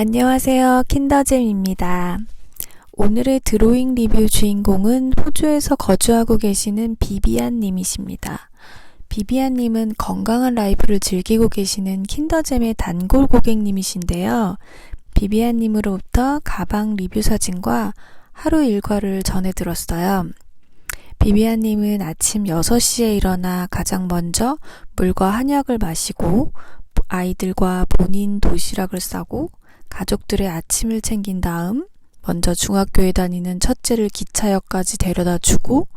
안녕하세요. 킨더잼입니다. 오늘의 드로잉 리뷰 주인공은 호주에서 거주하고 계시는 비비안 님이십니다. 비비안 님은 건강한 라이프를 즐기고 계시는 킨더잼의 단골 고객님이신데요. 비비안 님으로부터 가방 리뷰 사진과 하루 일과를 전해 들었어요. 비비안 님은 아침 6시에 일어나 가장 먼저 물과 한약을 마시고 아이들과 본인 도시락을 싸고 가족들의 아침을 챙긴 다음 먼저 중학교에 다니는 첫째를 기차역까지 데려다 주고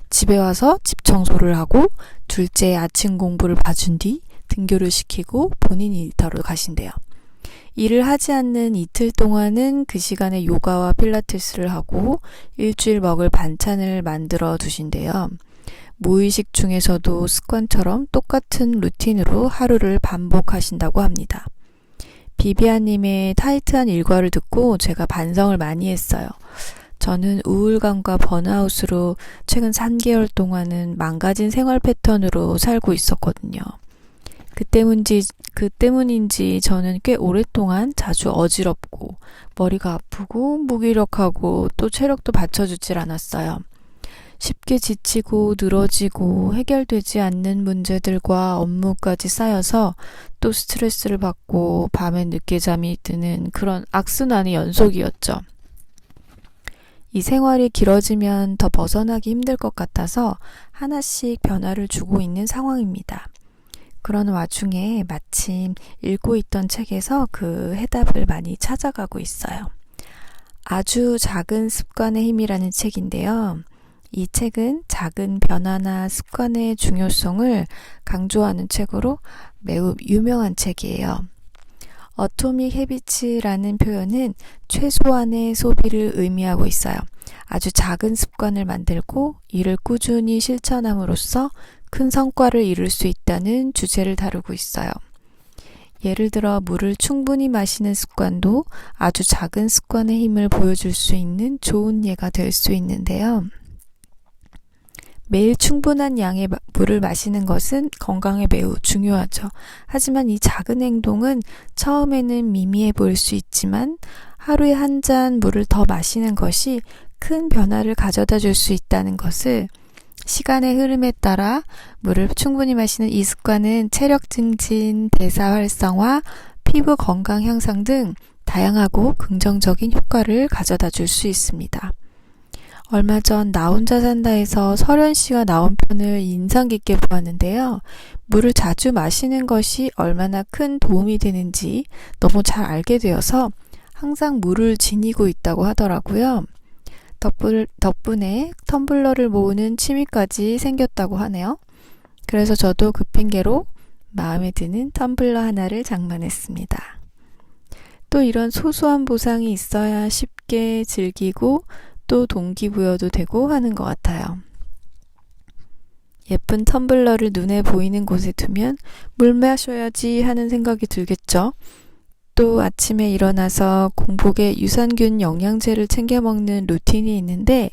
집에 와서 집 청소를 하고 둘째의 아침 공부를 봐준 뒤 등교를 시키고 본인 일터로 가신대요. 일을 하지 않는 이틀 동안은 그 시간에 요가와 필라테스를 하고 일주일 먹을 반찬을 만들어 두신대요. 무의식 중에서도 습관처럼 똑같은 루틴으로 하루를 반복하신다고 합니다. 비비안님의 타이트한 일과를 듣고 제가 반성을 많이 했어요. 저는 우울감과 번아웃으로 최근 3개월 동안은 망가진 생활 패턴으로 살고 있었거든요. 그 때문인지 저는 꽤 오랫동안 자주 어지럽고 머리가 아프고 무기력하고 또 체력도 받쳐주질 않았어요. 쉽게 지치고 늘어지고 해결되지 않는 문제들과 업무까지 쌓여서 또 스트레스를 받고 밤에 늦게 잠이 드는 그런 악순환의 연속이었죠. 이 생활이 길어지면 더 벗어나기 힘들 것 같아서 하나씩 변화를 주고 있는 상황입니다. 그런 와중에 마침 읽고 있던 책에서 그 해답을 많이 찾아가고 있어요. 아주 작은 습관의 힘이라는 책인데요. 이 책은 작은 변화나 습관의 중요성을 강조하는 책으로 매우 유명한 책이에요. 어토믹 헤비츠라는 표현은 최소한의 소비를 의미하고 있어요. 아주 작은 습관을 만들고 이를 꾸준히 실천함으로써 큰 성과를 이룰 수 있다는 주제를 다루고 있어요. 예를 들어 물을 충분히 마시는 습관도 아주 작은 습관의 힘을 보여줄 수 있는 좋은 예가 될 수 있는데요. 매일 충분한 양의 물을 마시는 것은 건강에 매우 중요하죠. 하지만 이 작은 행동은 처음에는 미미해 보일 수 있지만 하루에 한 잔 물을 더 마시는 것이 큰 변화를 가져다 줄 수 있다는 것을 시간의 흐름에 따라 물을 충분히 마시는 이 습관은 체력 증진, 대사 활성화, 피부 건강 향상 등 다양하고 긍정적인 효과를 가져다 줄 수 있습니다. 얼마 전 나 혼자 산다에서 설현 씨가 나온 편을 인상 깊게 보았는데요. 물을 자주 마시는 것이 얼마나 큰 도움이 되는지 너무 잘 알게 되어서 항상 물을 지니고 있다고 하더라고요. 덕분에 텀블러를 모으는 취미까지 생겼다고 하네요. 그래서 저도 그 핑계로 마음에 드는 텀블러 하나를 장만했습니다. 또 이런 소소한 보상이 있어야 쉽게 즐기고 또 동기부여도 되고 하는 것 같아요. 예쁜 텀블러를 눈에 보이는 곳에 두면 물 마셔야지 하는 생각이 들겠죠. 또 아침에 일어나서 공복에 유산균 영양제를 챙겨 먹는 루틴이 있는데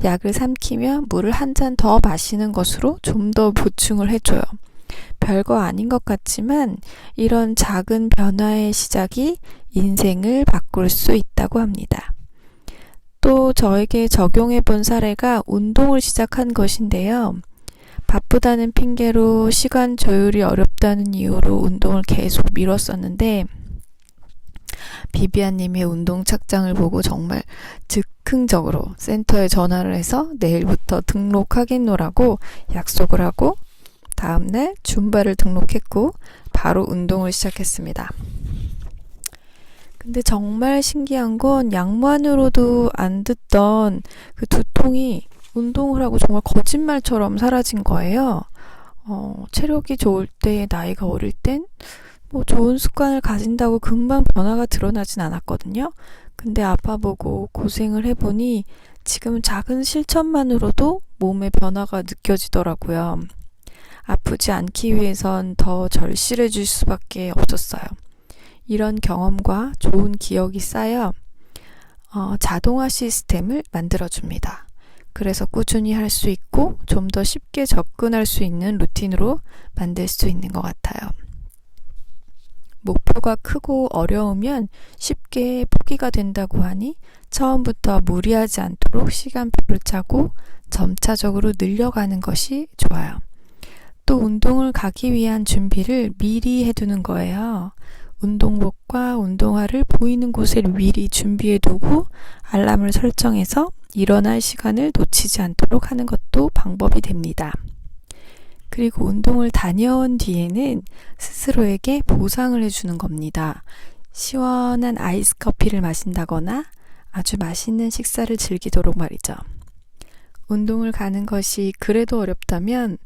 약을 삼키며 물을 한 잔 더 마시는 것으로 좀 더 보충을 해줘요. 별거 아닌 것 같지만 이런 작은 변화의 시작이 인생을 바꿀 수 있다고 합니다. 또 저에게 적용해 본 사례가 운동을 시작한 것인데요. 바쁘다는 핑계로 시간 조율이 어렵다는 이유로 운동을 계속 미뤘었는데 비비안님의 운동 착장을 보고 정말 즉흥적으로 센터에 전화를 해서 내일부터 등록하겠노라고 약속을 하고 다음날 줌바를 등록했고 바로 운동을 시작했습니다. 근데 정말 신기한 건 약만으로도 안 듣던 그 두통이 운동을 하고 정말 거짓말처럼 사라진 거예요. 체력이 좋을 때, 나이가 어릴 땐 좋은 습관을 가진다고 금방 변화가 드러나진 않았거든요. 근데 아파보고 고생을 해보니 지금 작은 실천만으로도 몸의 변화가 느껴지더라고요. 아프지 않기 위해선 더 절실해질 수밖에 없었어요. 이런 경험과 좋은 기억이 쌓여 자동화 시스템을 만들어줍니다. 그래서 꾸준히 할 수 있고 좀 더 쉽게 접근할 수 있는 루틴으로 만들 수 있는 것 같아요. 목표가 크고 어려우면 쉽게 포기가 된다고 하니 처음부터 무리하지 않도록 시간표를 짜고 점차적으로 늘려가는 것이 좋아요. 또 운동을 가기 위한 준비를 미리 해두는 거예요. 운동복과 운동화를 보이는 곳에 미리 준비해두고 알람을 설정해서 일어날 시간을 놓치지 않도록 하는 것도 방법이 됩니다. 그리고 운동을 다녀온 뒤에는 스스로에게 보상을 해주는 겁니다. 시원한 아이스 커피를 마신다거나 아주 맛있는 식사를 즐기도록 말이죠. 운동을 가는 것이 그래도 어렵다면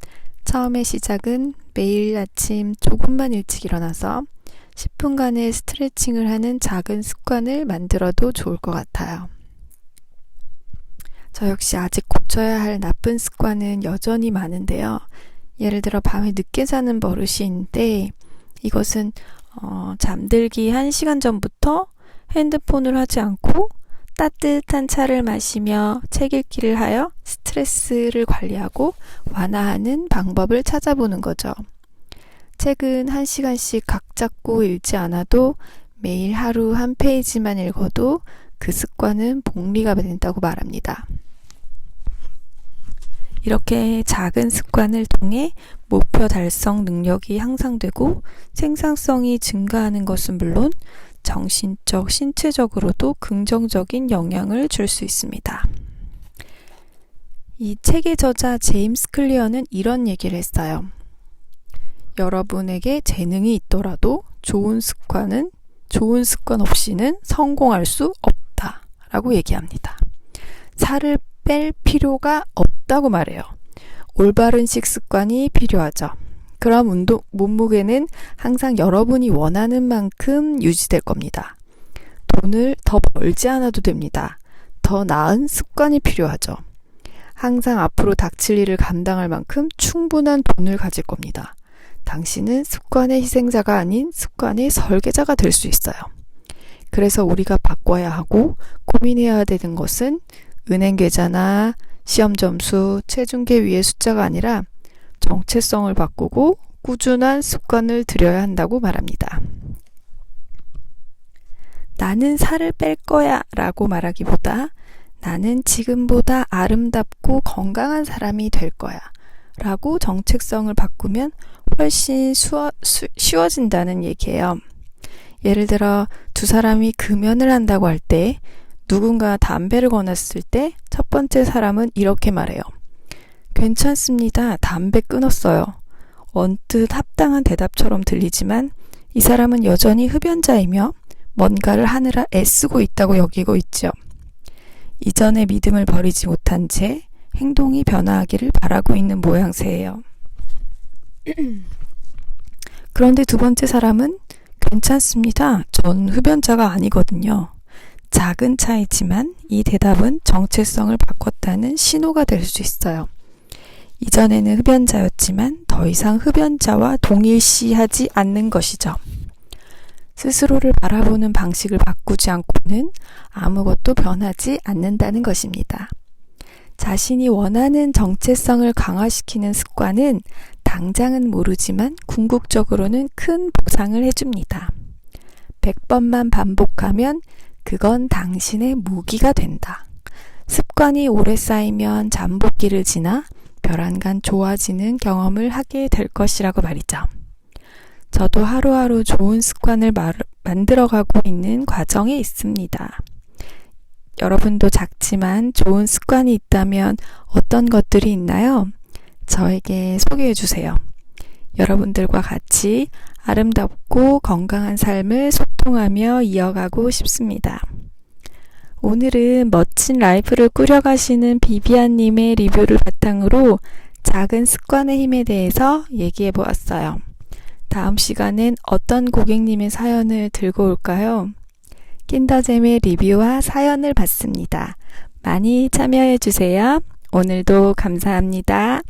처음의 시작은 매일 아침 조금만 일찍 일어나서 10분간의 스트레칭을 하는 작은 습관을 만들어도 좋을 것 같아요. 저 역시 아직 고쳐야 할 나쁜 습관은 여전히 많은데요. 예를 들어 밤에 늦게 자는 버릇이 있는데 이것은 잠들기 1시간 전부터 핸드폰을 하지 않고 따뜻한 차를 마시며 책 읽기를 하여 스트레스를 관리하고 완화하는 방법을 찾아보는 거죠. 책은 1시간씩 각 잡고 읽지 않아도 매일 하루 한 페이지만 읽어도 그 습관은 복리가 된다고 말합니다. 이렇게 작은 습관을 통해 목표 달성 능력이 향상되고 생산성이 증가하는 것은 물론 정신적, 신체적으로도 긍정적인 영향을 줄 수 있습니다. 이 책의 저자 제임스 클리어는 이런 얘기를 했어요. 여러분에게 재능이 있더라도 좋은 습관 없이는 성공할 수 없다 라고 얘기합니다. 살을 뺄 필요가 없다고 말해요. 올바른 식습관이 필요하죠. 그럼 몸무게는 항상 여러분이 원하는 만큼 유지될 겁니다. 돈을 더 벌지 않아도 됩니다. 더 나은 습관이 필요하죠. 항상 앞으로 닥칠 일을 감당할 만큼 충분한 돈을 가질 겁니다. 당신은 습관의 희생자가 아닌 습관의 설계자가 될 수 있어요. 그래서 우리가 바꿔야 하고 고민해야 되는 것은 은행 계좌나 시험 점수, 체중계 위의 숫자가 아니라 정체성을 바꾸고 꾸준한 습관을 들여야 한다고 말합니다. 나는 살을 뺄 거야 라고 말하기보다 나는 지금보다 아름답고 건강한 사람이 될 거야 라고 정체성을 바꾸면 훨씬 쉬워진다는 얘기예요. 예를 들어 두 사람이 금연을 한다고 할 때 누군가 담배를 권했을 때 첫 번째 사람은 이렇게 말해요. 괜찮습니다. 담배 끊었어요. 언뜻 합당한 대답처럼 들리지만 이 사람은 여전히 흡연자이며 뭔가를 하느라 애쓰고 있다고 여기고 있죠. 이전의 믿음을 버리지 못한 채 행동이 변화하기를 바라고 있는 모양새예요. 그런데 두 번째 사람은 괜찮습니다. 전 흡연자가 아니거든요. 작은 차이지만 이 대답은 정체성을 바꿨다는 신호가 될 수 있어요. 이전에는 흡연자였지만 더 이상 흡연자와 동일시하지 않는 것이죠. 스스로를 바라보는 방식을 바꾸지 않고는 아무것도 변하지 않는다는 것입니다. 자신이 원하는 정체성을 강화시키는 습관은 당장은 모르지만 궁극적으로는 큰 보상을 해줍니다. 100번만 반복하면 그건 당신의 무기가 된다. 습관이 오래 쌓이면 잠복기를 지나 별안간 좋아지는 경험을 하게 될 것이라고 말이죠. 저도 하루하루 좋은 습관을 만들어가고 있는 과정에 있습니다. 여러분도 작지만 좋은 습관이 있다면 어떤 것들이 있나요? 저에게 소개해 주세요. 여러분들과 같이 아름답고 건강한 삶을 소통하며 이어가고 싶습니다. 오늘은 멋진 라이프를 꾸려가시는 비비안님의 리뷰를 바탕으로 작은 습관의 힘에 대해서 얘기해 보았어요. 다음 시간엔 어떤 고객님의 사연을 들고 올까요? 킨더잼의 리뷰와 사연을 받습니다. 많이 참여해 주세요. 오늘도 감사합니다.